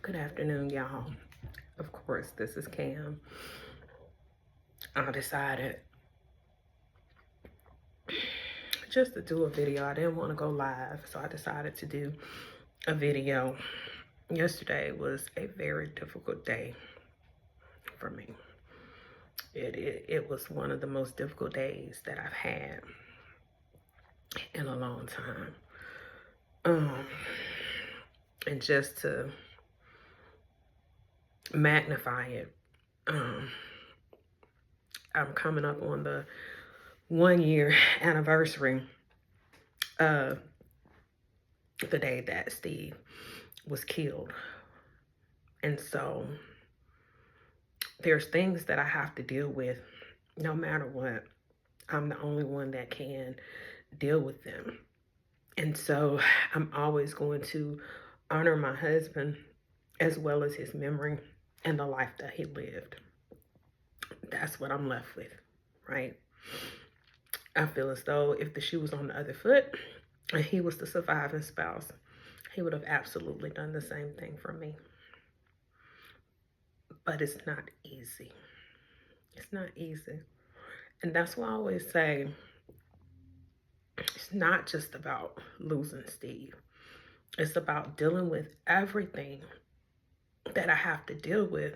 Good afternoon, y'all. Of course, this is Cam. I decided just to do a video. I didn't want to go live, so I decided to do a video. Yesterday was a very difficult day for me. It was one of the most difficult days that I've had in a long time. And just to magnify it, I'm coming up on the 1-year anniversary of the day that Steve was killed. And so there's things that I have to deal with no matter what. I'm the only one that can deal with them. And so I'm always going to honor my husband as well as his memory and the life that he lived. That's what I'm left with, right? I feel as though if the shoe was on the other foot and he was the surviving spouse, he would have absolutely done the same thing for me. But it's not easy. It's not easy. And that's why I always say, it's not just about losing Steve. It's about dealing with everything that I have to deal with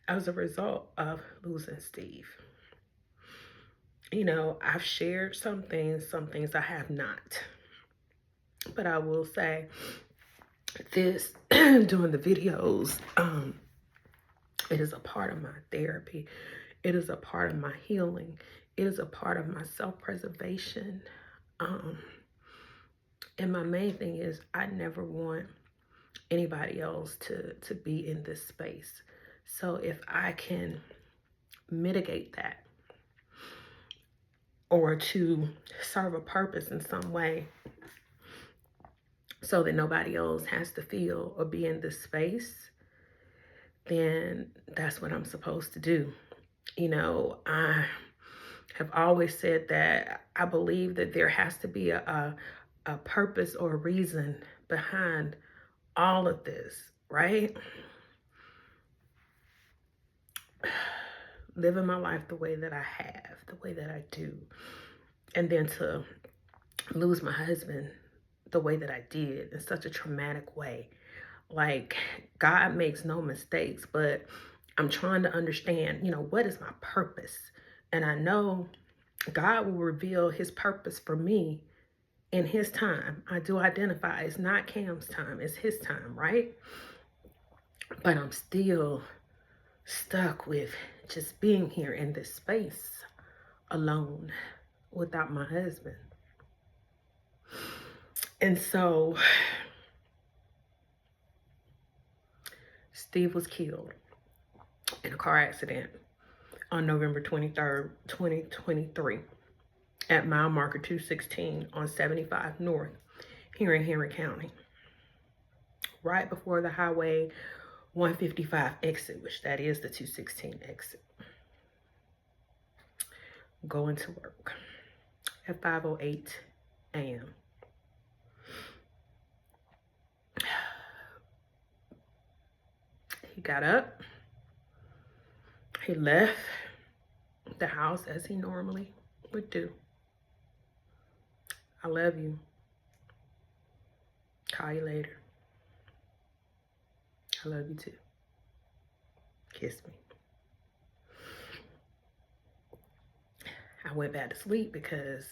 as a result of losing Steve. You know, I've shared some things I have not. But I will say this, doing the videos, it is a part of my therapy. It is a part of my healing. It is a part of my self-preservation. And my main thing is I never want anybody else to be in this space. So if I can mitigate that or to serve a purpose in some way so that nobody else has to feel or be in this space, then that's what I'm supposed to do. You know, I have always said that I believe that there has to be a purpose or a reason behind all of this, right? Living my life the way that I have, the way that I do, and then to lose my husband the way that I did in such a traumatic way. Like, God makes no mistakes, but I'm trying to understand, you know, what is my purpose? And I know God will reveal his purpose for me in his time. I do identify it's not Cam's time, it's his time, right? But I'm still stuck with just being here in this space alone without my husband. And so Steve was killed in a car accident on November 23rd, 2023 at mile marker 216 on 75 North here in Henry County, right before the Highway 155 exit, which that is the 216 exit. Going to work at 5:08 a.m. He got up, he left the house as he normally would do. I love you. Call you later. I love you too. Kiss me. I went back to sleep because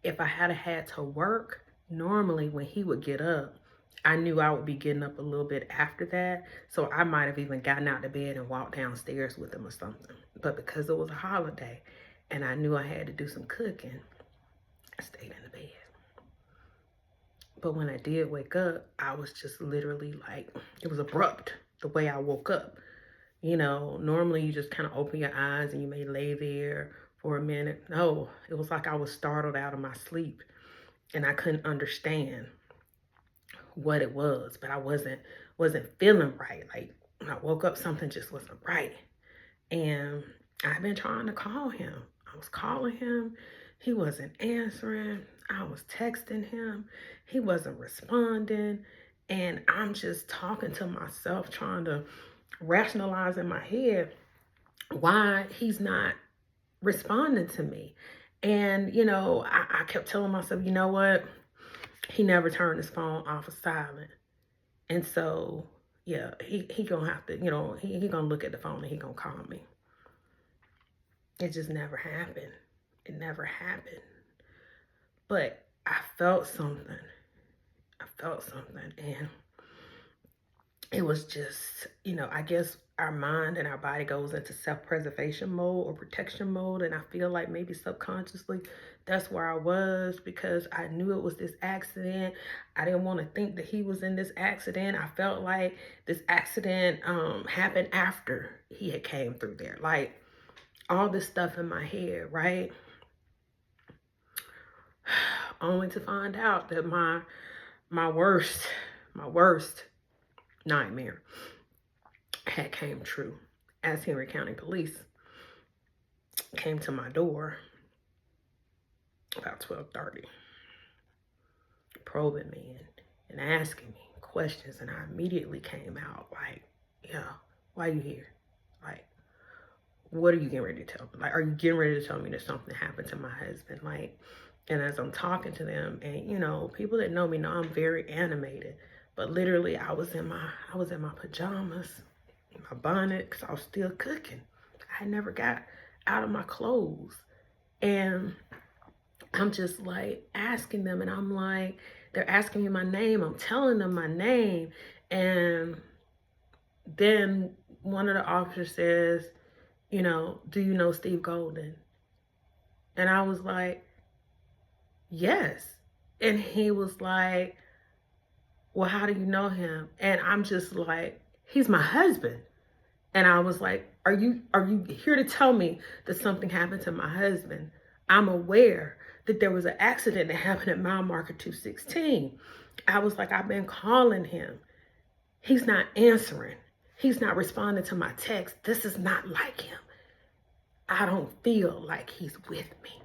if I had to work, normally when he would get up, I knew I would be getting up a little bit after that. So I might have even gotten out of bed and walked downstairs with him or something. But because it was a holiday and I knew I had to do some cooking, I stayed in the bed. But when I did wake up, I was just literally like, it was abrupt the way I woke up. You know, normally you just kind of open your eyes and you may lay there for a minute. No, it was like I was startled out of my sleep and I couldn't understand what it was, but I wasn't feeling right. Like when I woke up, something just wasn't right. And I've been trying to call him. I was calling him. He wasn't answering. I was texting him. He wasn't responding. And I'm just talking to myself, trying to rationalize in my head why he's not responding to me. And, you know, I kept telling myself, you know what? He never turned his phone off of silent. And so, yeah, he gonna have to, you know, he gonna look at the phone and he gonna call me. It just never happened. It never happened. But I felt something. And it was just, you know, I guess our mind and our body goes into self-preservation mode or protection mode. And I feel like maybe subconsciously that's where I was, because I knew it was this accident. I didn't want to think that he was in this accident. I felt like this accident happened after he had came through there. Like all this stuff in my head, right? Only to find out that my worst nightmare had came true, as Henry County Police came to my door about 12:30, probing me and asking me questions. And I immediately came out like, yeah, why are you here? Like, what are you getting ready to tell me? Like, are you getting ready to tell me that something happened to my husband? Like, and as I'm talking to them, and you know, people that know me know I'm very animated, but literally I was in my pajamas, my bonnet, because I was still cooking. I never got out of my clothes. And I'm just like asking them, and I'm like, they're asking me my name. I'm telling them my name. And then one of the officers says, you know, do you know Steve Golden? And I was like, yes. And he was like, well, how do you know him? And I'm just like, he's my husband. And I was like, are you here to tell me that something happened to my husband? I'm aware that there was an accident that happened at mile marker 216. I was like, I've been calling him. He's not answering. He's not responding to my text. This is not like him. I don't feel like he's with me.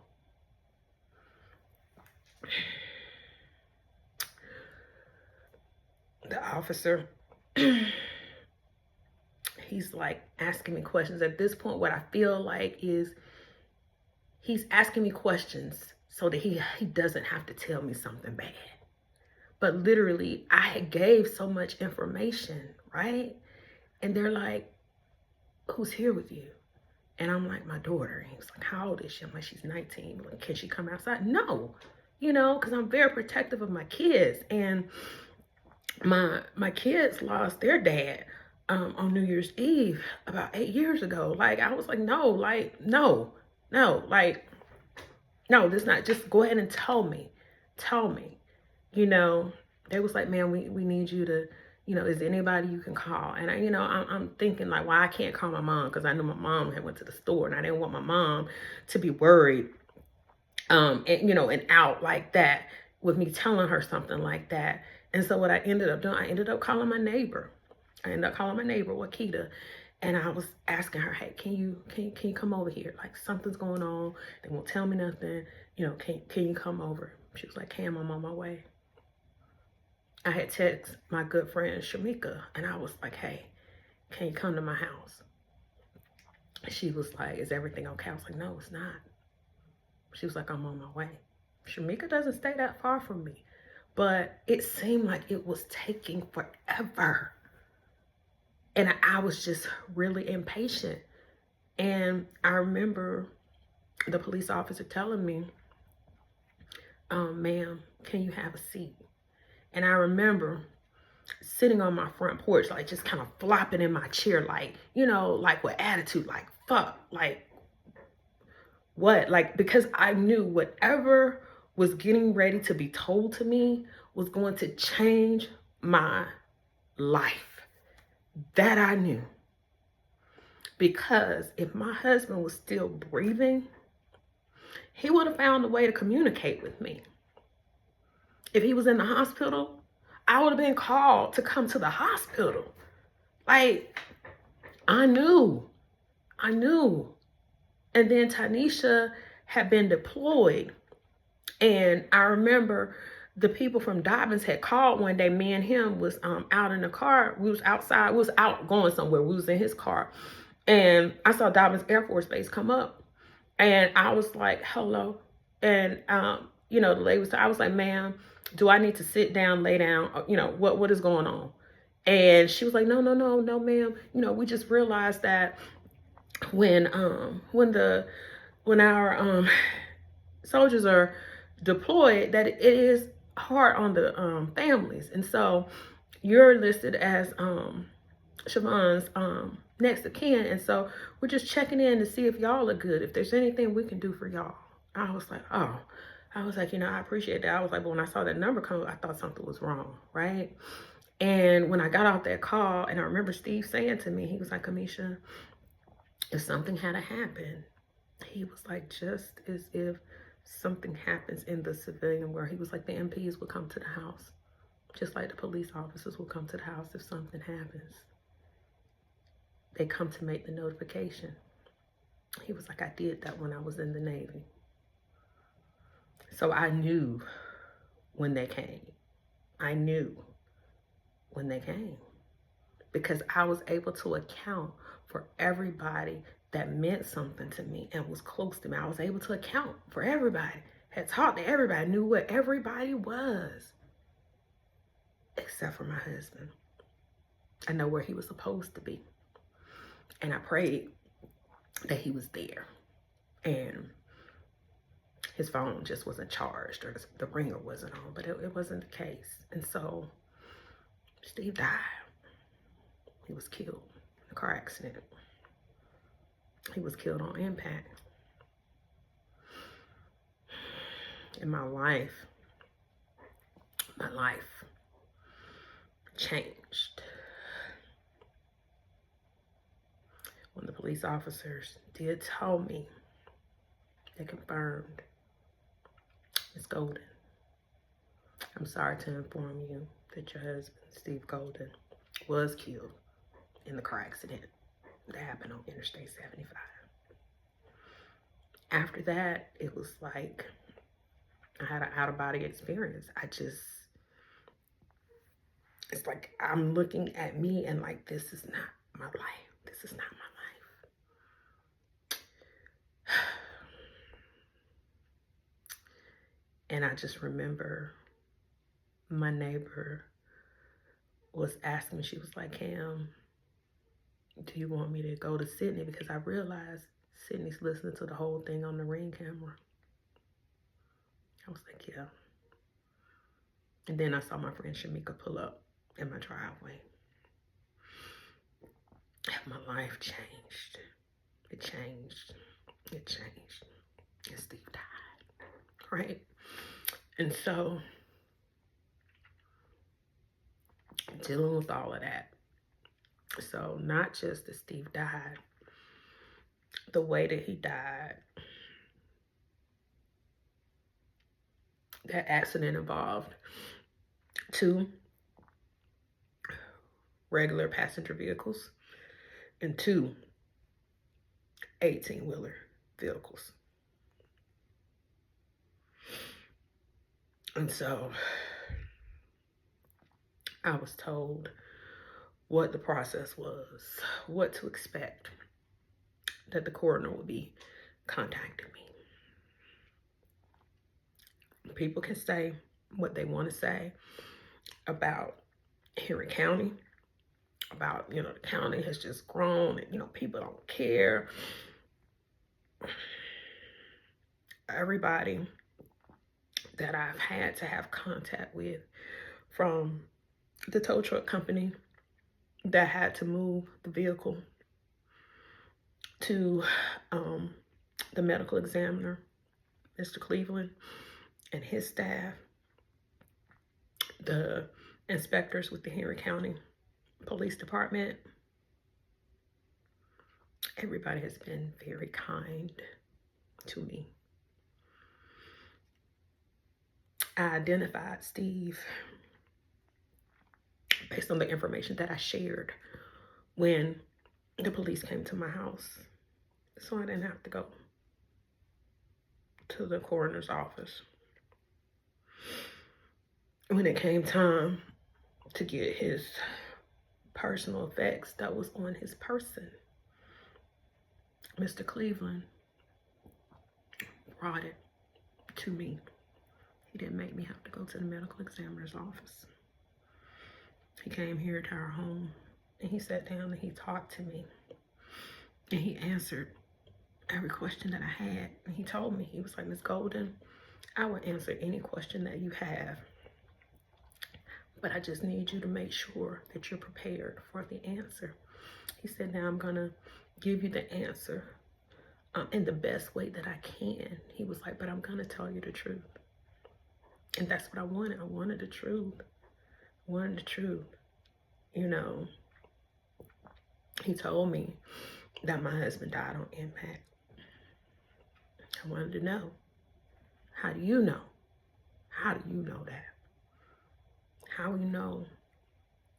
The officer, he's like asking me questions. At this point, what I feel like is he's asking me questions so that he doesn't have to tell me something bad. But literally, I gave so much information, right? And they're like, who's here with you? And I'm like, my daughter. And he was like, how old is she? I'm like, she's 19. Like, can she come outside? No, you know, because I'm very protective of my kids. And my kids lost their dad on New Year's Eve about 8 years ago. Like, I was like, no, like, no, like, no, this not, just go ahead and tell me, you know. They was like, man, we need you to, you know, is there anybody you can call? And I, you know, I'm thinking like, well, I can't call my mom because I knew my mom had went to the store, and I didn't want my mom to be worried, and, you know, and out like that with me telling her something like that. And so what I ended up doing, I ended up calling my neighbor. Wakita. And I was asking her, hey, can you come over here? Like, something's going on. They won't tell me nothing. You know, can you come over? She was like, Cam, I'm on my way. I had texted my good friend Shamika, and I was like, hey, can you come to my house? She was like, is everything okay? I was like, no, it's not. She was like, I'm on my way. Shamika doesn't stay that far from me, but it seemed like it was taking forever. And I was just really impatient. And I remember the police officer telling me, ma'am, can you have a seat? And I remember sitting on my front porch, like just kind of flopping in my chair, like, you know, like with attitude, like, fuck, like, what? Like, because I knew whatever was getting ready to be told to me was going to change my life. That I knew. Because if my husband was still breathing, he would have found a way to communicate with me. If he was in the hospital, I would have been called to come to the hospital. Like, I knew. And then Tanisha had been deployed. And I remember the people from Dobbins had called one day. Me and him was out in the car. We was outside. We was out going somewhere. We was in his car. And I saw Dobbins Air Force Base come up. And I was like, hello. And, you know, the lady was, I was like, ma'am, do I need to sit down, lay down? You know, what is going on? And she was like, no, ma'am. You know, we just realized that when our soldiers are deployed, that it is hard on the families. And so you're listed as Siobhan's next of kin. And so we're just checking in to see if y'all are good, if there's anything we can do for y'all. I was like, oh. I was like, you know, I appreciate that. I was like, but when I saw that number come up, I thought something was wrong, right? And when I got off that call, and I remember Steve saying to me, he was like, Kamisha, if something had to happen, he was like, just as if something happens in the civilian world, he was like, the MPs would come to the house, just like the police officers will come to the house if something happens. They come to make the notification. He was like, I did that when I was in the Navy. So I knew when they came. I knew when they came, because I was able to account for everybody that meant something to me and was close to me. I was able to account for everybody, had talked to everybody, knew what everybody was, except for my husband. I know where he was supposed to be. And I prayed that he was there. And his phone just wasn't charged, or the ringer wasn't on, but it wasn't the case. And so Steve died. He was killed in a car accident. He was killed on impact. And my life changed when the police officers did tell me, they confirmed, Ms. Golden, I'm sorry to inform you that your husband, Steve Golden, was killed in the car accident that happened on Interstate 75. After that, it was like I had an out-of-body experience. It's like I'm looking at me and like, this is not my life. This is not my life. And I just remember my neighbor was asking me, she was like, Cam, do you want me to go to Sydney? Because I realized Sydney's listening to the whole thing on the Ring camera. I was like, yeah. And then I saw my friend Shamika pull up in my driveway. My life changed. It changed. And Steve died, right? And so, dealing with all of that. So not just that Steve died, the way that he died, that accident involved 2 regular passenger vehicles and 2 18-wheeler vehicles. And so I was told what the process was, what to expect, that the coroner would be contacting me. People can say what they want to say about Henry County, about, you know, the county has just grown and, you know, people don't care. Everybody that I've had to have contact with, from the tow truck company that had to move the vehicle, to the medical examiner, Mr. Cleveland, and his staff, the inspectors with the Henry County Police Department, everybody has been very kind to me. I identified Steve based on the information that I shared when the police came to my house. So I didn't have to go to the coroner's office. when it came time to get his personal effects that was on his person, Mr. Cleveland brought it to me. He didn't make me have to go to the medical examiner's office. He came here to our home and he sat down and he talked to me. And he answered every question that I had. And he told me, he was like, Ms. Golden, I will answer any question that you have. But I just need you to make sure that you're prepared for the answer. He said, now I'm gonna give you the answer in the best way that I can. He was like, but I'm gonna tell you the truth. And that's what I wanted. I wanted the truth. I wanted the truth. You know, he told me that my husband died on impact. I wanted to know, how do you know? How do you know that? How you know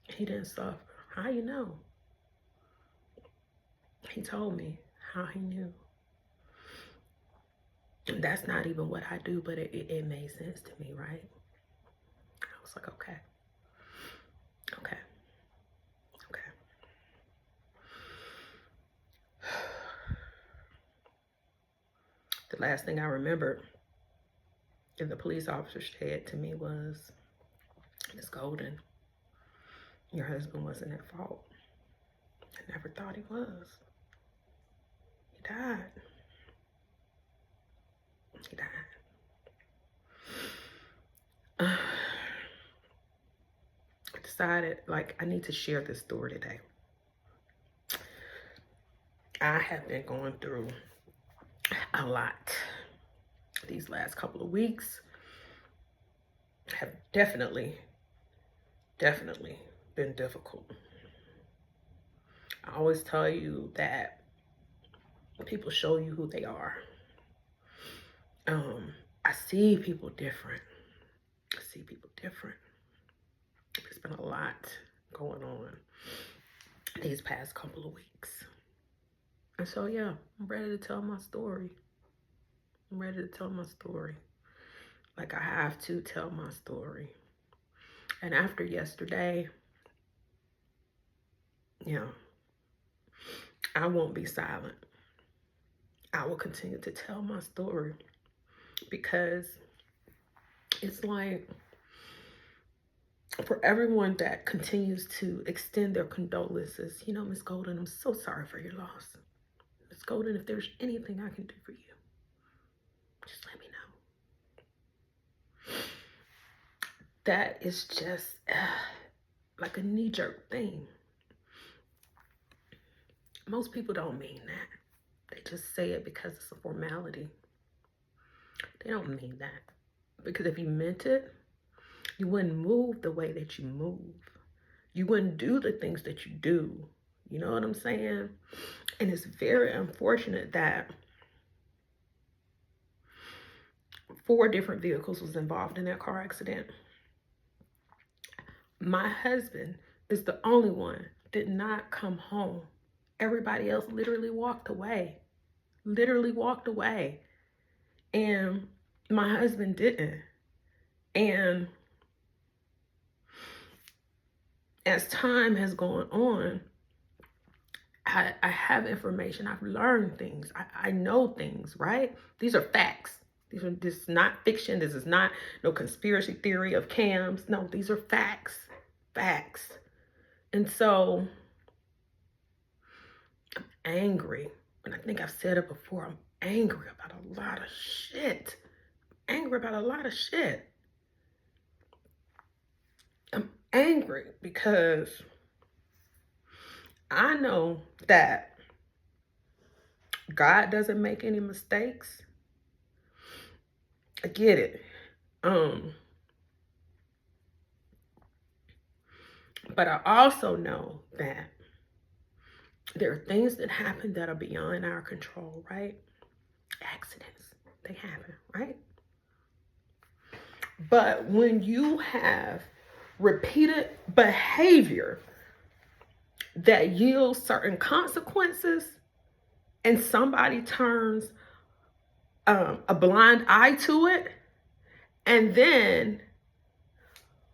he didn't suffer? How you know? He told me how he knew. And that's not even what I do, but it made sense to me, right? I was like, okay. Okay. Okay. The last thing I remembered that the police officer said to me was, Ms. Golden, your husband wasn't at fault. I never thought he was. He died. He died. I decided, like, I need to share this story today. I have been going through a lot. These last couple of weeks have definitely been difficult. I always tell you that people show you who they are. I see people different. There's been a lot going on these past couple of weeks. And so, yeah, I'm ready to tell my story. Like, I have to tell my story. And after yesterday, I won't be silent. I will continue to tell my story, because it's like, for everyone that continues to extend their condolences, Ms. Golden, I'm so sorry for your loss. Ms. Golden, if there's anything I can do for you, just let me know. That is just like a knee-jerk thing. Most people don't mean that. They just say it because it's a formality. They don't mean that. Because if you meant it, you wouldn't move the way that you move. You wouldn't do the things that you do. You know what I'm saying? And it's very unfortunate that 4 different vehicles was involved in that car accident. My husband is the only one that did not come home. Everybody else literally walked away. And my husband didn't. And as time has gone on, I have information. I've learned things. I know things, right? These are facts. This is not fiction. This is not no conspiracy theory of cams. No, these are facts. And so I'm angry. And I think I've said it before. I'm angry about a lot of shit. I'm angry because I know that God doesn't make any mistakes. I get it. But I also know that there are things that happen that are beyond our control, right? Accidents, they happen, right? But when you have repeated behavior that yields certain consequences, and somebody turns a blind eye to it, and then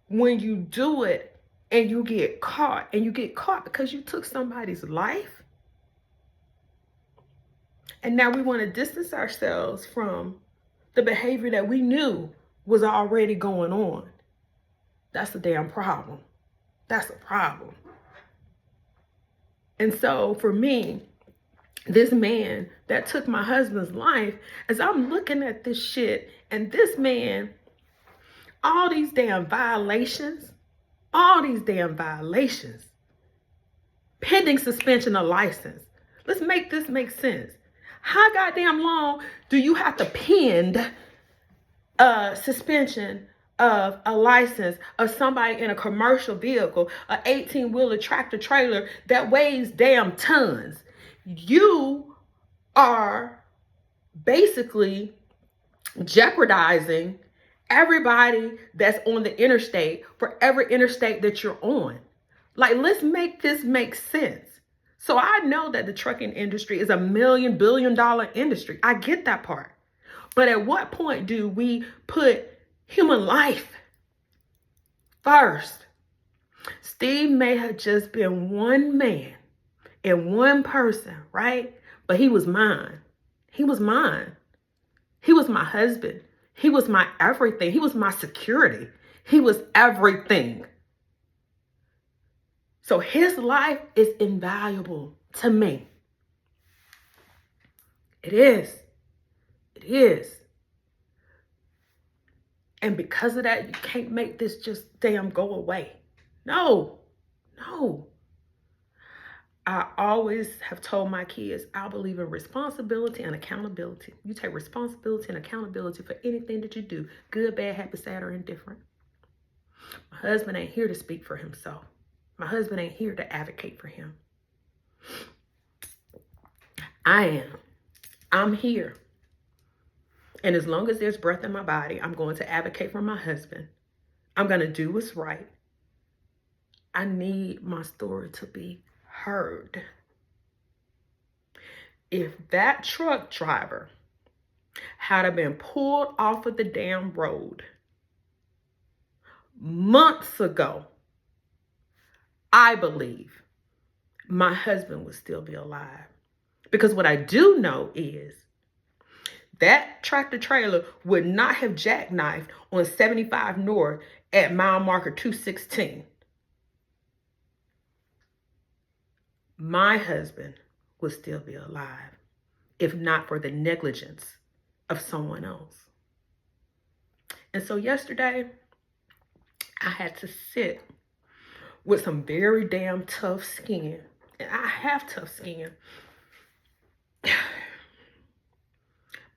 when you do it and you get caught, and you get caught because you took somebody's life. And now we want to distance ourselves from the behavior that we knew was already going on. That's a damn problem. That's a problem. And so for me, this man that took my husband's life, as I'm looking at this shit, and this man, all these damn violations, pending suspension of license. Let's make this make sense. How goddamn long do you have to pend suspension of a license of somebody in a commercial vehicle, a 18-wheeler tractor trailer that weighs damn tons? You are basically jeopardizing everybody that's on the interstate for every interstate that you're on. Like, let's make this make sense. So I know that the trucking industry is a $1 billion industry. I get that part. But at what point do we put human life first? Steve may have just been one man and one person, right? But he was mine. He was mine. He was my husband. He was my everything. He was my security. He was everything. So his life is invaluable to me. It is. It is. And because of that, you can't make this just damn go away. No. I always have told my kids, I believe in responsibility and accountability. You take responsibility and accountability for anything that you do, good, bad, happy, sad, or indifferent. My husband ain't here to speak for himself. My husband ain't here to advocate for him. I am. I'm here. And as long as there's breath in my body, I'm going to advocate for my husband. I'm going to do what's right. I need my story to be heard. If that truck driver had been pulled off of the damn road months ago, I believe my husband would still be alive. Because what I do know is that tractor trailer would not have jackknifed on 75 North at mile marker 216. My husband would still be alive if not for the negligence of someone else. And so yesterday, I had to sit with some very damn tough skin. And I have tough skin.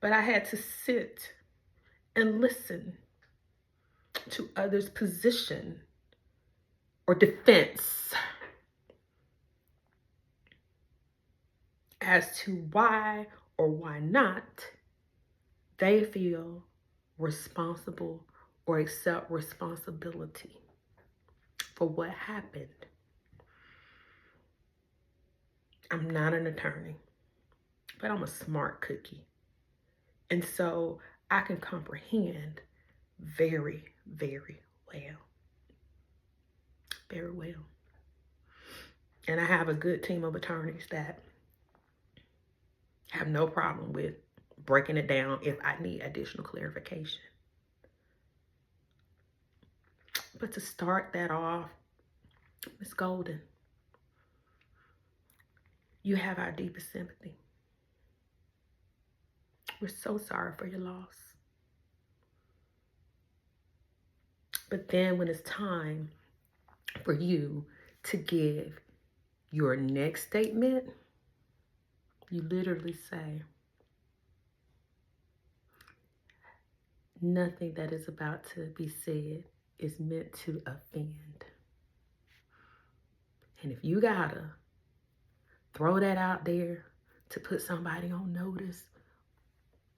But I had to sit and listen to others' position or defense as to why or why not they feel responsible or accept responsibility for what happened. I'm not an attorney, but I'm a smart cookie. And so I can comprehend very, very well. Very well. And I have a good team of attorneys that have no problem with breaking it down if I need additional clarification. But to start that off, Ms. Golden, you have our deepest sympathy. We're so sorry for your loss. But then when it's time for you to give your next statement, you literally say, nothing that is about to be said is meant to offend. And if you gotta throw that out there to put somebody on notice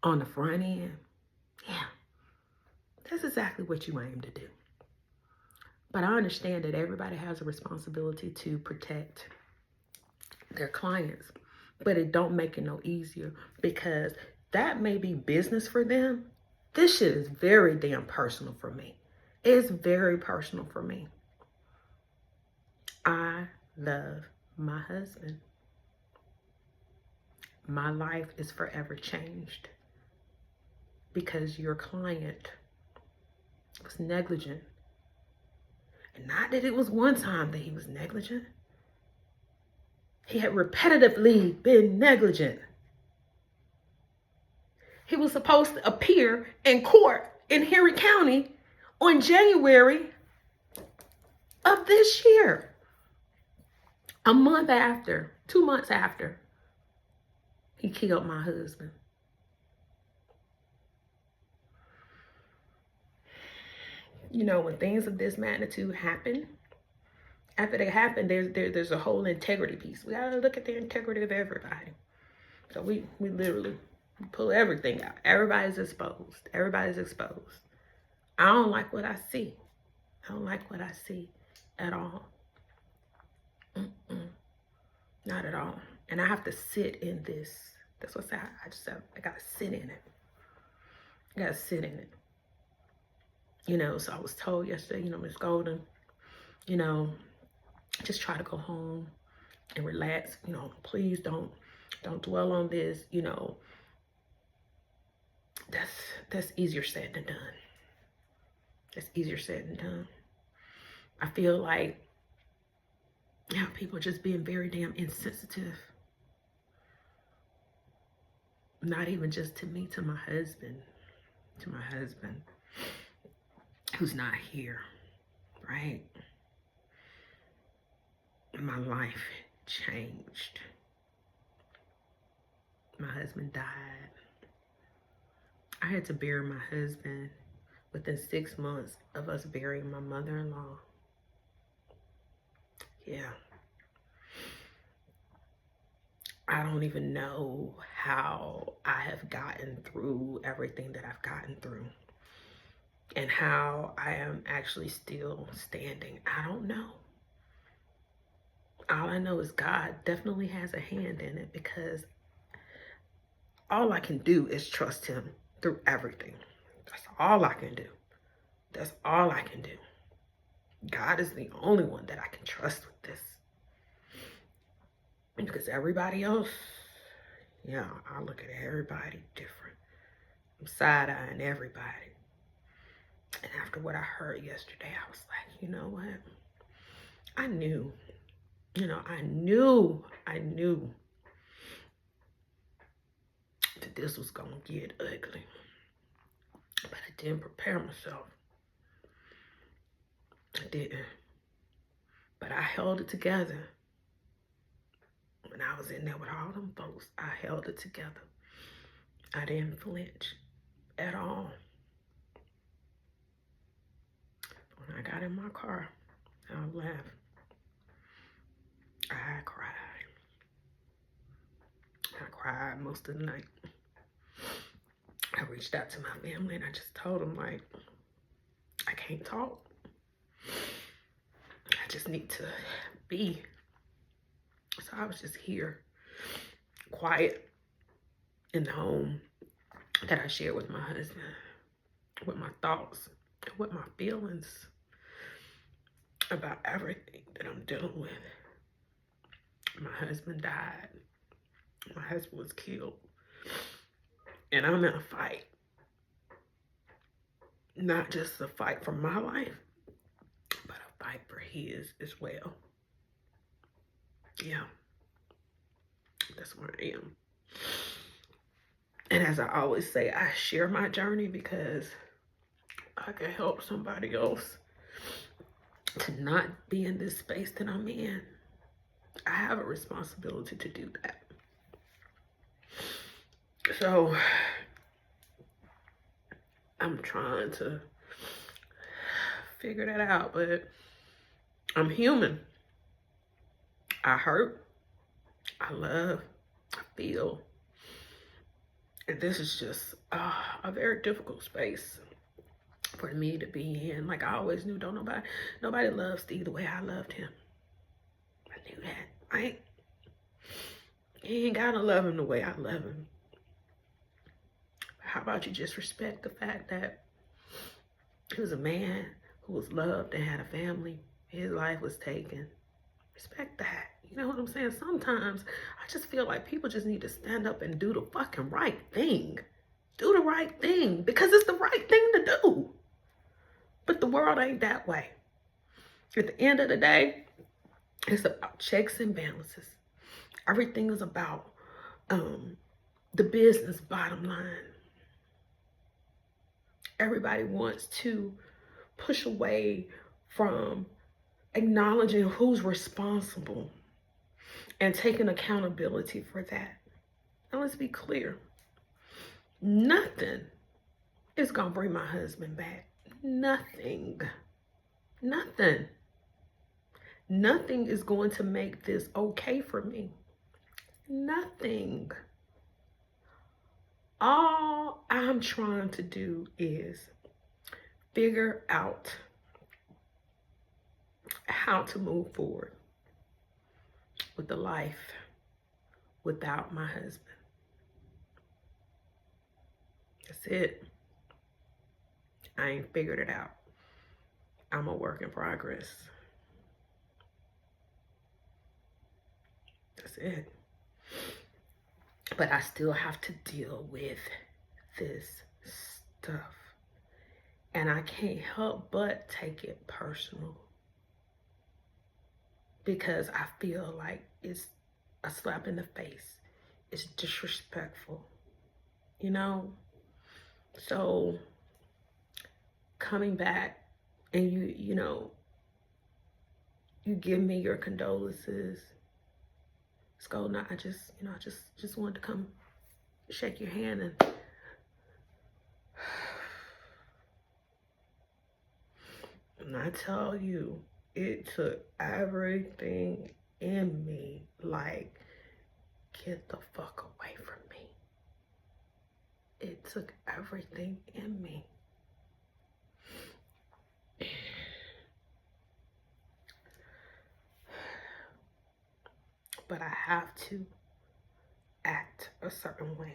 on the front end, yeah, that's exactly what you aim to do. But I understand that everybody has a responsibility to protect their clients, but it don't make it no easier, because that may be business for them. This shit is very damn personal for me. It's very personal for me. I love my husband. My life is forever changed because your client was negligent. And not that it was one time that he was negligent. He had repetitively been negligent. He was supposed to appear in court in Henry County on January of this year. A month after, 2 months after, he killed my husband. You know, when things of this magnitude happen, after they happen, there's a whole integrity piece. We gotta look at the integrity of everybody. So we literally pull everything out. Everybody's exposed. Everybody's exposed. I don't like what I see. I don't like what I see at all. Not at all. And I have to sit in this. That's what I said. I gotta sit in it. I gotta sit in it. You know, so I was told yesterday, you know, Miss Golden, you know, just try to go home and relax. You know, please don't dwell on this. You know, that's easier said than done. That's easier said than done. I feel like, you know, people are just being very damn insensitive. Not even just to me, to my husband, who's not here, right? My life changed. My husband died. I had to bury my husband within 6 months of us burying my mother-in-law. Yeah. I don't even know how I have gotten through everything that I've gotten through and how I am actually still standing. I don't know. All I know is God definitely has a hand in it, because all I can do is trust him through everything. That's all I can do. That's all I can do. God is the only one that I can trust with this. Because everybody else, yeah, I look at everybody different. I'm side-eyeing everybody. And after what I heard yesterday, I was like, you know what? I knew, you know, I knew that this was going to get ugly. But I didn't prepare myself. I didn't. But I held it together. When I was in there with all them folks, I held it together. I didn't flinch at all. When I got in my car, I left. I cried. I cried most of the night. I reached out to my family and I just told them, like, I can't talk. I just need to be. So I was just here, quiet, in the home that I shared with my husband, with my thoughts, with my feelings about everything that I'm dealing with. My husband died. My husband was killed. And I'm in a fight. Not just a fight for my life, but a fight for his as well. Yeah. That's where I am. And as I always say, I share my journey because I can help somebody else to not be in this space that I'm in. I have a responsibility to do that. So I'm trying to figure that out, but I'm human. I hurt, I love, I feel. And this is just a very difficult space for me to be in. Like I always knew, nobody loves Steve the way I loved him. I knew that. You ain't gotta love him the way I love him. How about you just respect the fact that he was a man who was loved and had a family, his life was taken. Respect that. You know what I'm saying? Sometimes I just feel like people just need to stand up and do the fucking right thing. Do the right thing because it's the right thing to do. But the world ain't that way. At the end of the day, it's about checks and balances. Everything is about the business bottom line. Everybody wants to push away from acknowledging who's responsible and taking accountability for that. Now let's be clear. Nothing is gonna bring my husband back. Nothing. Nothing. Nothing is going to make this okay for me. Nothing. All I'm trying to do is figure out how to move forward with the life without my husband. That's it. I ain't figured it out. I'm a work in progress. That's it. But I still have to deal with this stuff. And I can't help but take it personal. Because I feel like it's a slap in the face. It's disrespectful. You know? So coming back and you know, you give me your condolences. It's cool. I just wanted to come shake your hand and I tell you, it took everything in me, like, get the fuck away from me. It took everything in me. But I have to act a certain way.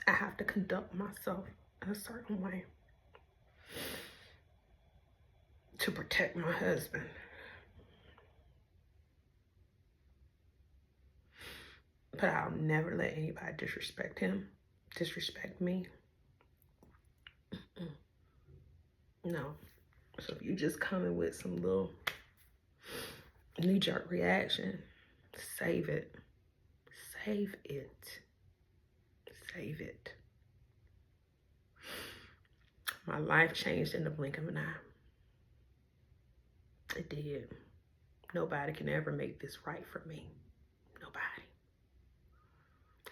I have to conduct myself in a certain way to protect my husband. But I'll never let anybody disrespect him, disrespect me. No. So if you just coming with some little knee-jerk reaction, save it. Save it. Save it. My life changed in the blink of an eye. It did. Nobody can ever make this right for me. Nobody.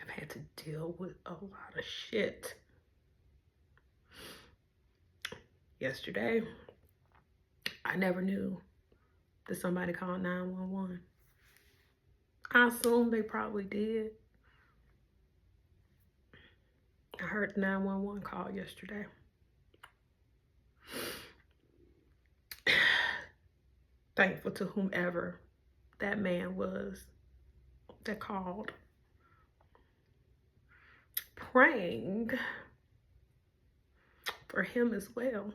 I've had to deal with a lot of shit. Yesterday, I never knew that somebody called 911. I assume they probably did. I heard the 911 call yesterday. Thankful to whomever that man was that called. Praying for him as well.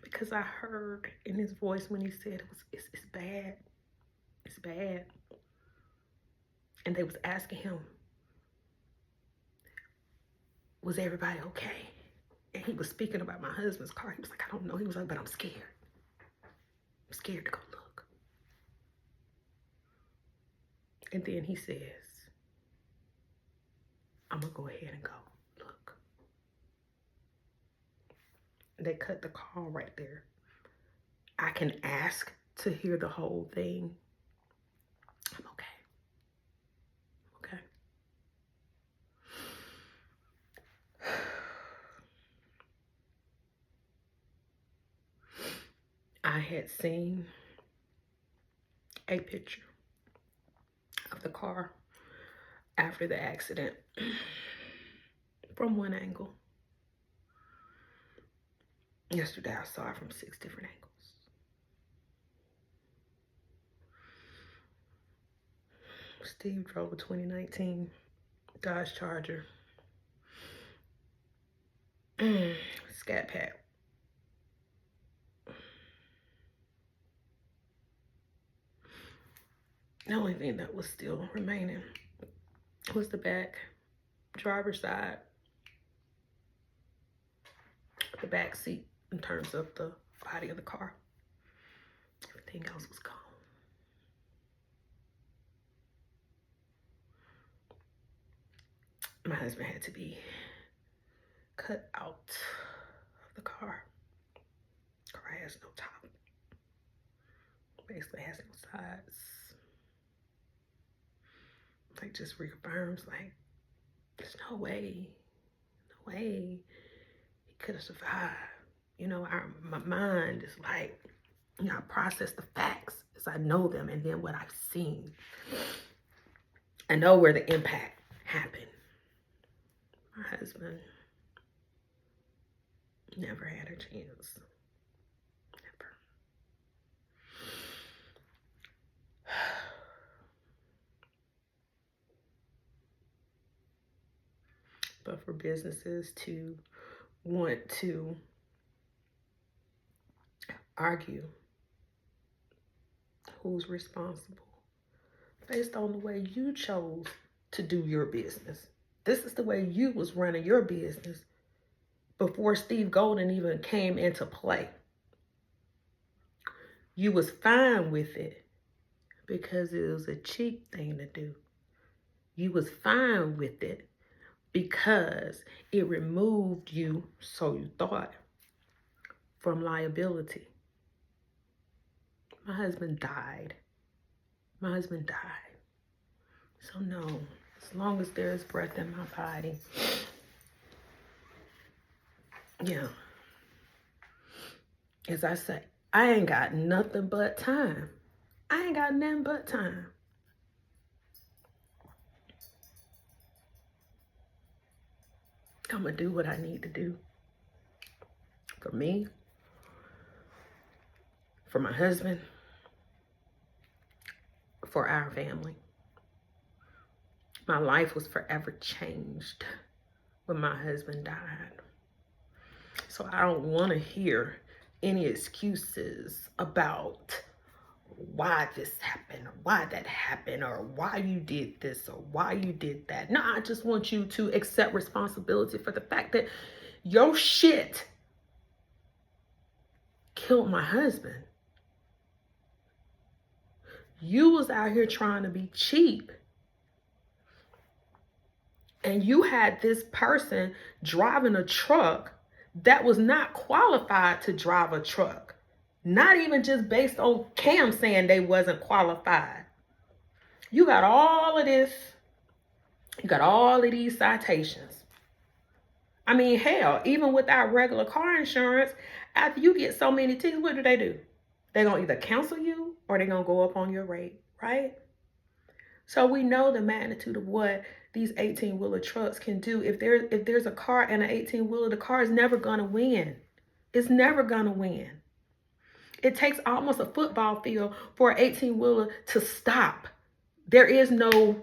Because I heard in his voice when he said it's bad. It's bad. And they was asking him, was everybody okay? And he was speaking about my husband's car. He was like, I don't know. He was like, but I'm scared. I'm scared to go look. And then he says, I'm gonna go ahead and go look. They cut the call right there. I can ask to hear the whole thing. I'm okay. Okay. I had seen a picture of the car after the accident from one angle. Yesterday I saw it from 6 different angles. Steve drove a 2019 Dodge Charger. Scat Pack. The only thing that was still remaining was the back driver's side, the back seat in terms of the body of the car. Everything else was gone. My husband had to be cut out of the car. The car has no top. Basically has no sides. Like, just reaffirms, like, there's no way he could have survived. You know, my mind is like, you know, I process the facts as I know them, and then what I've seen. I know where the impact happened. My husband never had a chance. Never. But for businesses to want to argue who's responsible based on the way you chose to do your business. This is the way you was running your business before Steve Golden even came into play. You was fine with it because it was a cheap thing to do. You was fine with it because it removed you, so you thought, from liability. My husband died. My husband died. So no, as long as there is breath in my body, yeah. As I say, I ain't got nothing but time. I ain't got nothing but time. I'm gonna do what I need to do. For me, for my husband, for our family. My life was forever changed when my husband died. So I don't want to hear any excuses about why this happened, or why that happened, or why you did this, or why you did that. No, I just want you to accept responsibility for the fact that your shit killed my husband. You was out here trying to be cheap. And you had this person driving a truck that was not qualified to drive a truck. Not even just based on Cam saying they wasn't qualified. You got all of this. You got all of these citations. I mean, hell, even without regular car insurance, after you get so many tickets, what do? They're going to either cancel you or they're going to go up on your rate, right? So we know the magnitude of what these 18-wheeler trucks can do. If there's a car and an 18-wheeler, the car is never going to win. It's never going to win. It takes almost a football field for an 18-wheeler to stop. There is no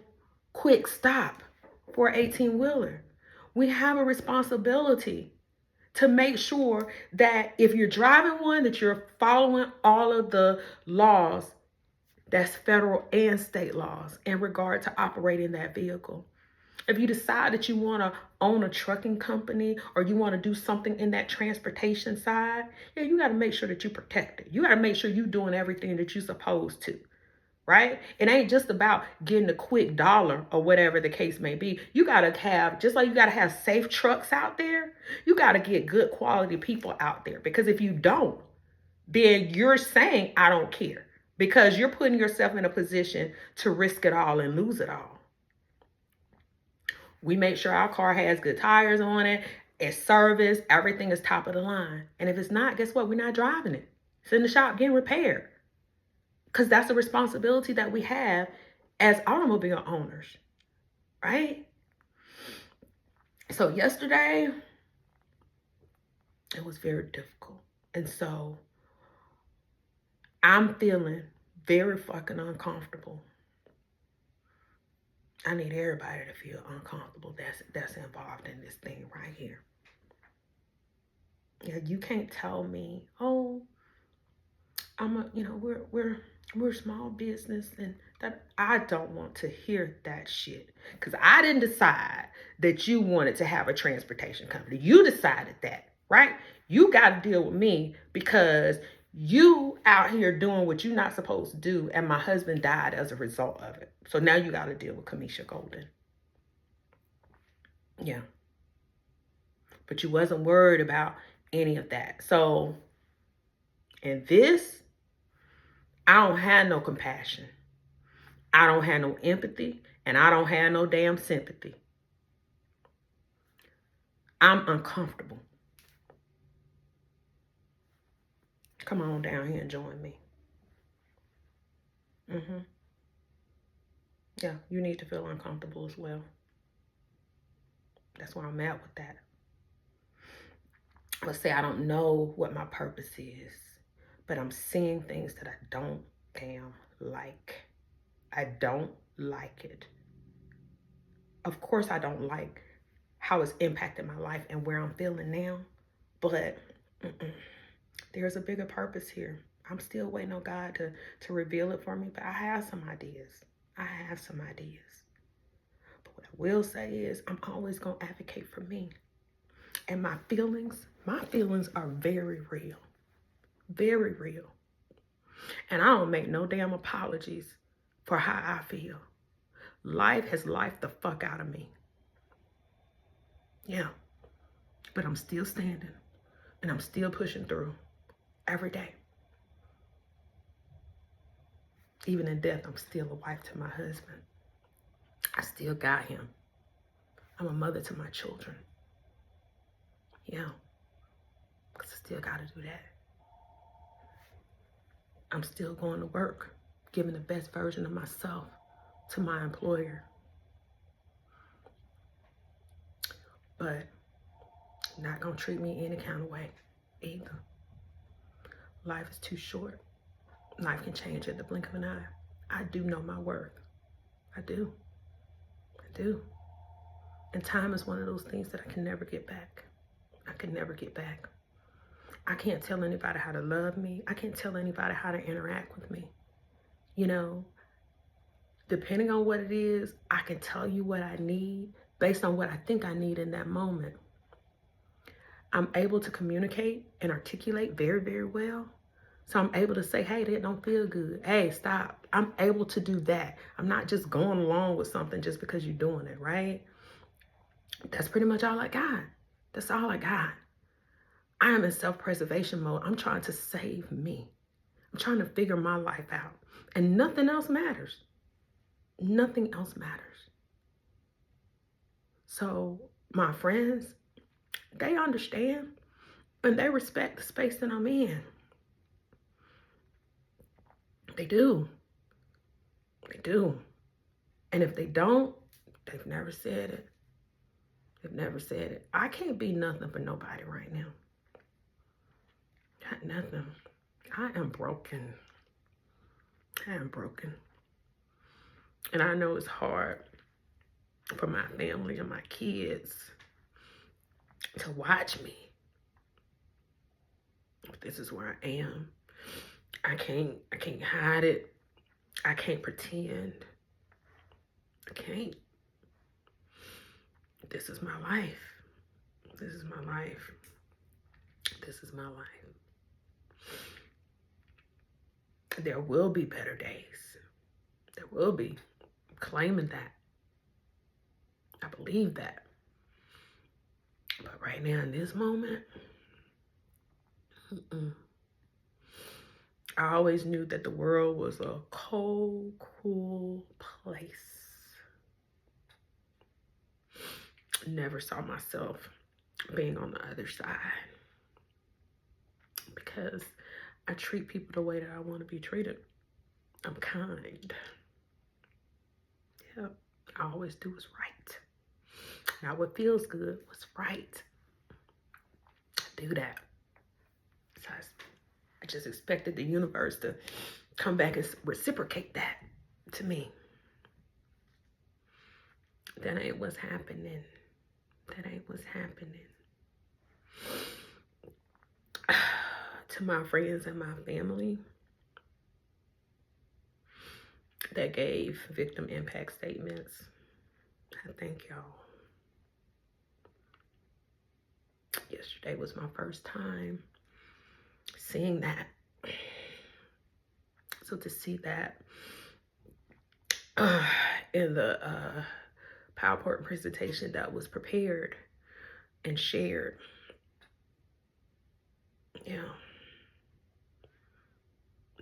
quick stop for an 18-wheeler. We have a responsibility to make sure that if you're driving one, that you're following all of the laws, that's federal and state laws, in regard to operating that vehicle. If you decide that you want to own a trucking company or you want to do something in that transportation side, yeah, you got to make sure that you protect it. You got to make sure you're doing everything that you're supposed to, right? It ain't just about getting a quick dollar or whatever the case may be. You got to have, just like you got to have safe trucks out there, you got to get good quality people out there. Because if you don't, then you're saying, I don't care. Because you're putting yourself in a position to risk it all and lose it all. We make sure our car has good tires on it, it's serviced, everything is top of the line. And if it's not, guess what? We're not driving it. It's in the shop getting repaired. Because that's a responsibility that we have as automobile owners, right? So yesterday, it was very difficult. And so I'm feeling very fucking uncomfortable. I need everybody to feel uncomfortable that's involved in this thing right here. Yeah, you can't tell me, oh, we're a small business and That I don't want to hear that shit. Because I didn't decide that you wanted to have a transportation company. You decided that, right? You got to deal with me because you out here doing what you're not supposed to do, and my husband died as a result of it. So now you got to deal with Kamisha Golden. Yeah. But you wasn't worried about any of that. So, in this, I don't have no compassion. I don't have no empathy, and I don't have no damn sympathy. I'm uncomfortable. Come on down here and join me. Yeah, you need to feel uncomfortable as well. That's where I'm at with that. Let's say I don't know what my purpose is, but I'm seeing things that I don't damn like. I don't like it. Of course, I don't like how it's impacted my life and where I'm feeling now, but there's a bigger purpose here. I'm still waiting on God to reveal it for me, but I have some ideas. I have some ideas. But what I will say is I'm always going to advocate for me. And my feelings are very real. Very real. And I don't make no damn apologies for how I feel. Life has lifed the fuck out of me. Yeah. But I'm still standing. And I'm still pushing through every day. Even in death, I'm still a wife to my husband. I still got him. I'm a mother to my children. Yeah. Because I still got to do that. I'm still going to work, giving the best version of myself to my employer. But not going to treat me any kind of way either. Life is too short. Life can change at the blink of an eye. I do know my worth. I do. I do. And time is one of those things that I can never get back. I can never get back. I can't tell anybody how to love me. I can't tell anybody how to interact with me. You know, depending on what it is, I can tell you what I need based on what I think I need in that moment. I'm able to communicate and articulate very, very well. So I'm able to say, hey, that don't feel good. Hey, stop. I'm able to do that. I'm not just going along with something just because you're doing it, right? That's pretty much all I got. That's all I got. I am in self-preservation mode. I'm trying to save me. I'm trying to figure my life out. And nothing else matters. Nothing else matters. So my friends, they understand and they respect the space that I'm in. They do. They do. And if they don't, they've never said it. They've never said it. I can't be nothing for nobody right now. Not nothing. I am broken. I am broken. And I know it's hard for my family and my kids to watch me. But this is where I am. I can't hide it. I can't pretend. I can't. This is my life. This is my life. This is my life. There will be better days. There will be. I'm claiming that. I believe that. But right now, in this moment, I always knew that the world was a cold, cruel place. Never saw myself being on the other side because I treat people the way that I want to be treated. I'm kind. Yeah, I always do what's right. Not what feels good, what's right. I do that. So I just expected the universe to come back and reciprocate that to me. That ain't what's happening. That ain't what's happening. To my friends and my family, that gave victim impact statements. I thank y'all. Yesterday was my first time seeing that. So to see that in the PowerPoint presentation that was prepared and shared, yeah,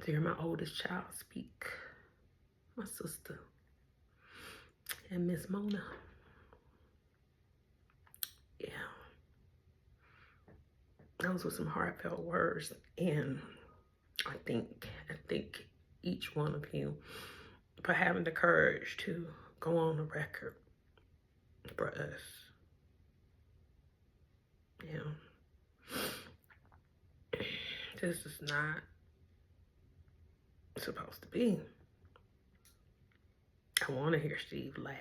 to hear my oldest child speak, my sister, and Miss Mona, yeah, those were some heartfelt words, and I think each one of you for having the courage to go on the record for us. Yeah. This is not supposed to be. I want to hear Steve laugh.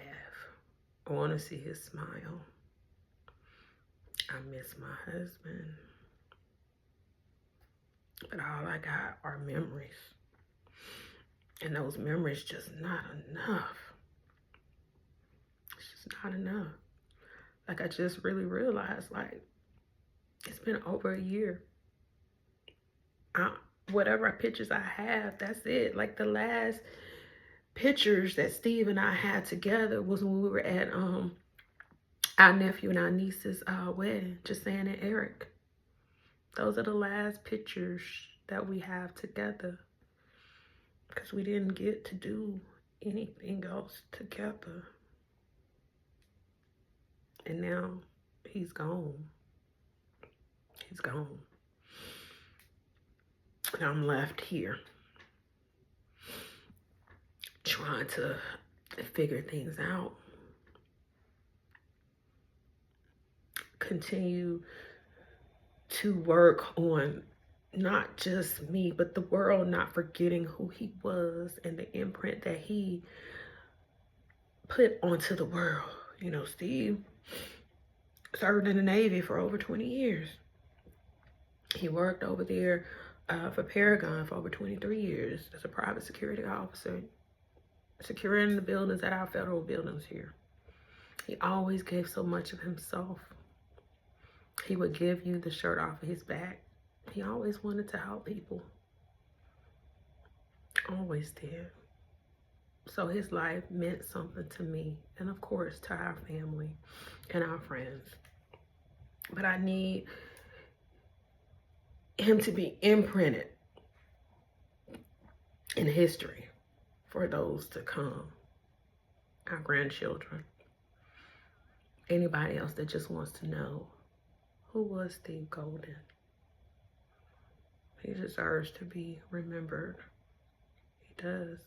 I want to see his smile. I miss my husband. But all I got are memories. And those memories just not enough. It's just not enough. Like, I just really realized, like, it's been over a year. Whatever pictures I have, that's it. Like, the last pictures that Steve and I had together was when we were at our nephew and our niece's wedding, Jasan and Eric. Those are the last pictures that we have together, because we didn't get to do anything else together. And now he's gone. He's gone. And I'm left here trying to figure things out. Continue to work on not just me, but the world not forgetting who he was and the imprint that he put onto the world. You know, Steve served in the Navy for over 20 years. He worked over there for Paragon for over 23 years as a private security officer, securing the buildings at our federal buildings here. He always gave so much of himself. He would give you the shirt off of his back. He always wanted to help people. Always did. So his life meant something to me, and of course to our family and our friends. But I need him to be imprinted in history for those to come, our grandchildren, anybody else that just wants to know, who was Steve Golden? He deserves to be remembered. He does.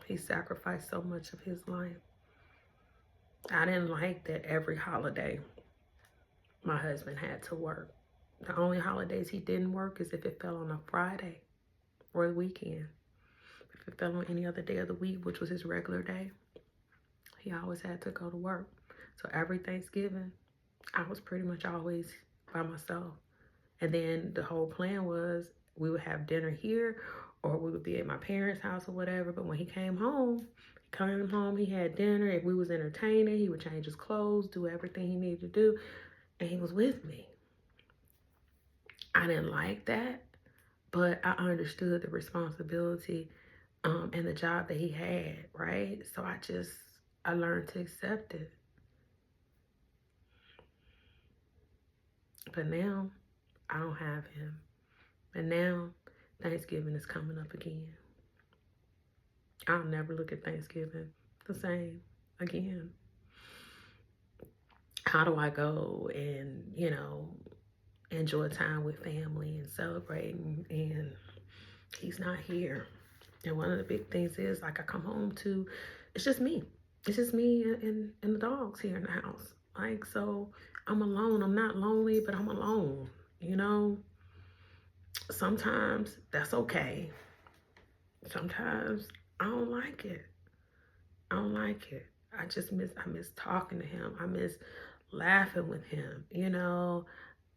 He sacrificed so much of his life. I didn't like that every holiday my husband had to work. The only holidays he didn't work is if it fell on a Friday or a weekend. If it fell on any other day of the week, which was his regular day, he always had to go to work. So every Thanksgiving, I was pretty much always by myself. And then the whole plan was we would have dinner here, or we would be at my parents' house or whatever. But when he came home, he had dinner. If we was entertaining, he would change his clothes, do everything he needed to do, and he was with me. I didn't like that, but I understood the responsibility and the job that he had, right? So I learned to accept it. But now, I don't have him. And now, Thanksgiving is coming up again. I'll never look at Thanksgiving the same again. How do I go and, enjoy time with family and celebrating, and he's not here? And one of the big things is, like, I come home to, it's just me. It's just me and the dogs here in the house. Like, so I'm alone. I'm not lonely, but I'm alone, Sometimes that's okay. Sometimes I don't like it. I don't like it. I miss talking to him. I miss laughing with him,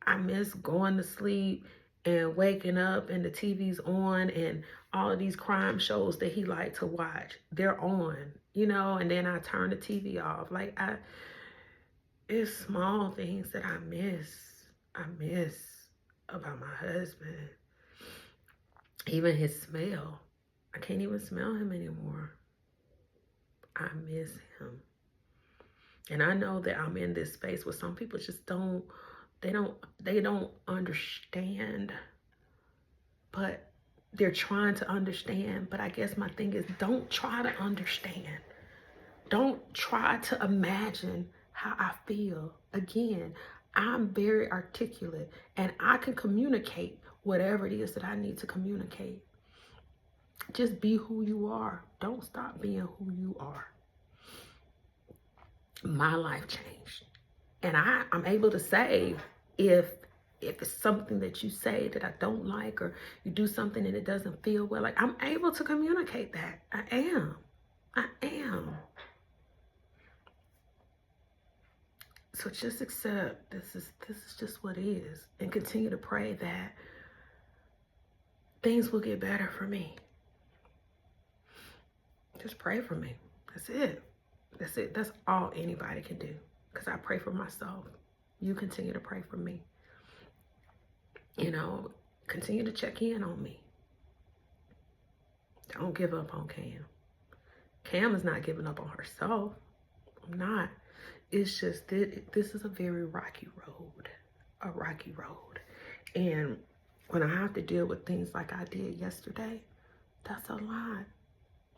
I miss going to sleep and waking up and the TV's on and all of these crime shows that he liked to watch, they're on, you know, and then I turn the TV off. Like, it's small things that I miss. I miss about my husband. Even his smell. I can't even smell him anymore. I miss him. And I know that I'm in this space where some people just don't understand, but they're trying to understand. But I guess my thing is, don't try to understand. Don't try to imagine how I feel. Again, I'm very articulate and I can communicate whatever it is that I need to communicate. Just be who you are. Don't stop being who you are. My life changed. And I'm able to say if it's something that you say that I don't like, or you do something and it doesn't feel well, like, I'm able to communicate that. I am. So just accept this is just what it is, and continue to pray that things will get better for me. Just pray for me. That's it. That's it. That's all anybody can do. Because I pray for myself. You continue to pray for me. You know, continue to check in on me. Don't give up on Cam. Cam is not giving up on herself. I'm not. It's just that this is a very rocky road. A rocky road. And when I have to deal with things like I did yesterday, that's a lot.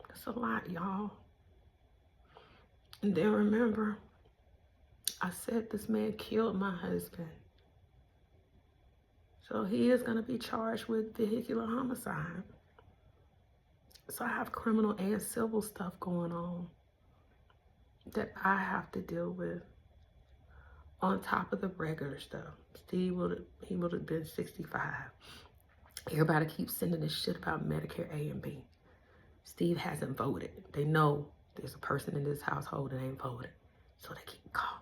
That's a lot, y'all. And then remember, I said this man killed my husband. So he is going to be charged with vehicular homicide. So I have criminal and civil stuff going on that I have to deal with on top of the regular stuff. Steve would have been 65. Everybody keeps sending this shit about Medicare A and B. Steve hasn't voted. They know there's a person in this household that ain't voted. So they keep calling.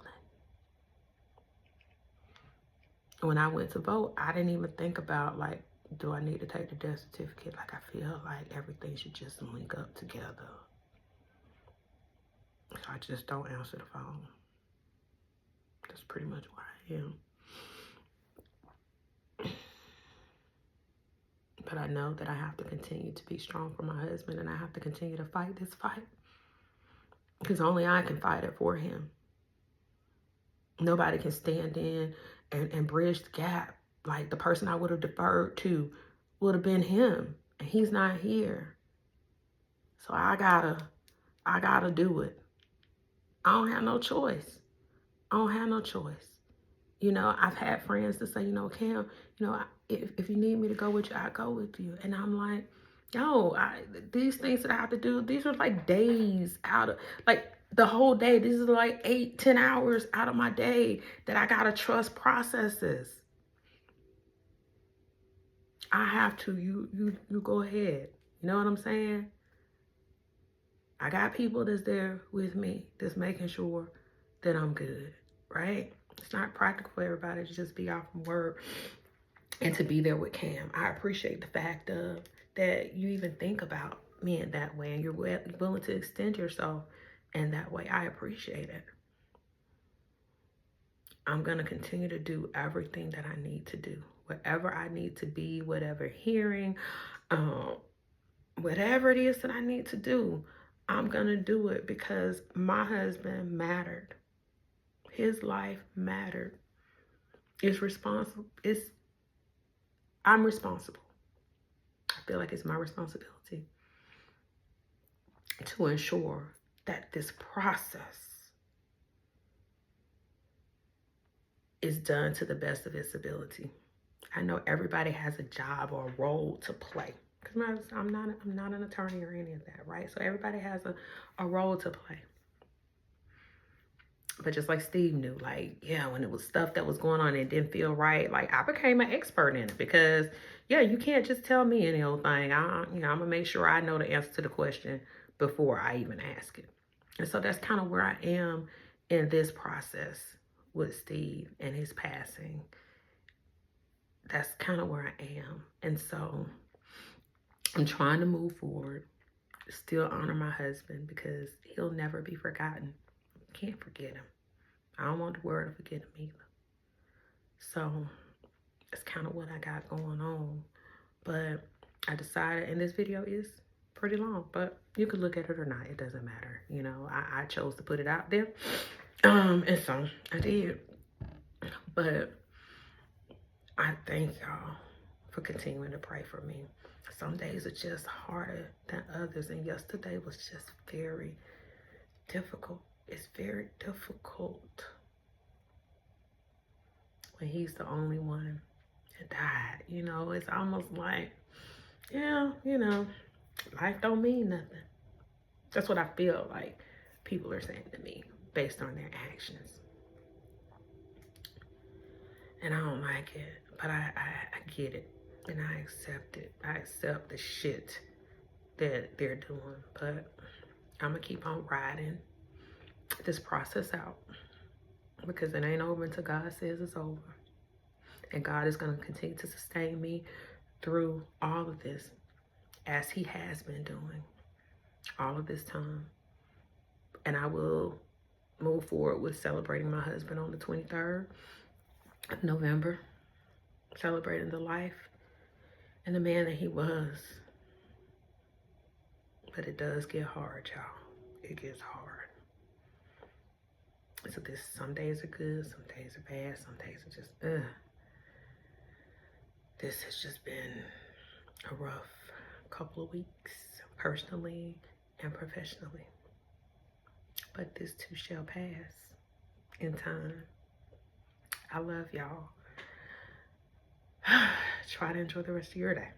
When I went to vote, I didn't even think about, like, do I need to take the death certificate? Like, I feel like everything should just link up together. So I just don't answer the phone. That's pretty much where I am. But I know that I have to continue to be strong for my husband, and I have to continue to fight this fight. Because only I can fight it for him. Nobody can stand in and bridge the gap. Like, the person I would have deferred to would have been him. And he's not here. So I gotta do it. I don't have no choice. You know, I've had friends that say, you know, Cam, you know, if you need me to go with you, I'll go with you. And I'm like, yo, these things that I have to do, these are like days out of, like, the whole day. This is like 8-10 hours out of my day that I gotta trust processes. I have to. You go ahead. You know what I'm saying? I got people that's there with me, that's making sure that I'm good, right? It's not practical for everybody to just be off from work and to be there with Cam. I appreciate the fact of that you even think about me in that way, and you're willing to extend yourself in that way. I appreciate it. I'm going to continue to do everything that I need to do. Whatever I need to be, whatever hearing, whatever it is that I need to do, I'm going to do it because my husband mattered. His life mattered. I'm responsible. I feel like it's my responsibility to ensure that this process is done to the best of its ability. I know everybody has a job or a role to play. Because I'm not an attorney or any of that, right? So everybody has a role to play. But just like Steve knew, like, yeah, when it was stuff that was going on, it didn't feel right. Like, I became an expert in it because, yeah, you can't just tell me any old thing. I'm gonna make sure I know the answer to the question before I even ask it. And so that's kind of where I am in this process with Steve and his passing. that's kind of where I am. And so I'm trying to move forward, still honor my husband because he'll never be forgotten. Can't forget him. I don't want the world to forget him either. So that's kind of what I got going on. But I decided, and this video is pretty long, but you could look at it or not. It doesn't matter. You know, I chose to put it out there. And so I did. But I thank y'all for continuing to pray for me. Some days are just harder than others. And yesterday was just very difficult. It's very difficult when he's the only one that died. You know, it's almost like, yeah, you know, life don't mean nothing. That's what I feel like people are saying to me based on their actions. And I don't like it, but I get it and I accept it. I accept the shit that they're doing, but I'm gonna keep on riding this process out because it ain't over until God says it's over. And God is gonna continue to sustain me through all of this as he has been doing all of this time. And I will move forward with celebrating my husband on the 23rd of November, celebrating the life and the man that he was. But it does get hard, y'all. It gets hard. So some days are good, some days are bad, some days are just, This has just been a rough couple of weeks, personally and professionally. But this too shall pass in time. I love y'all. Try to enjoy the rest of your day.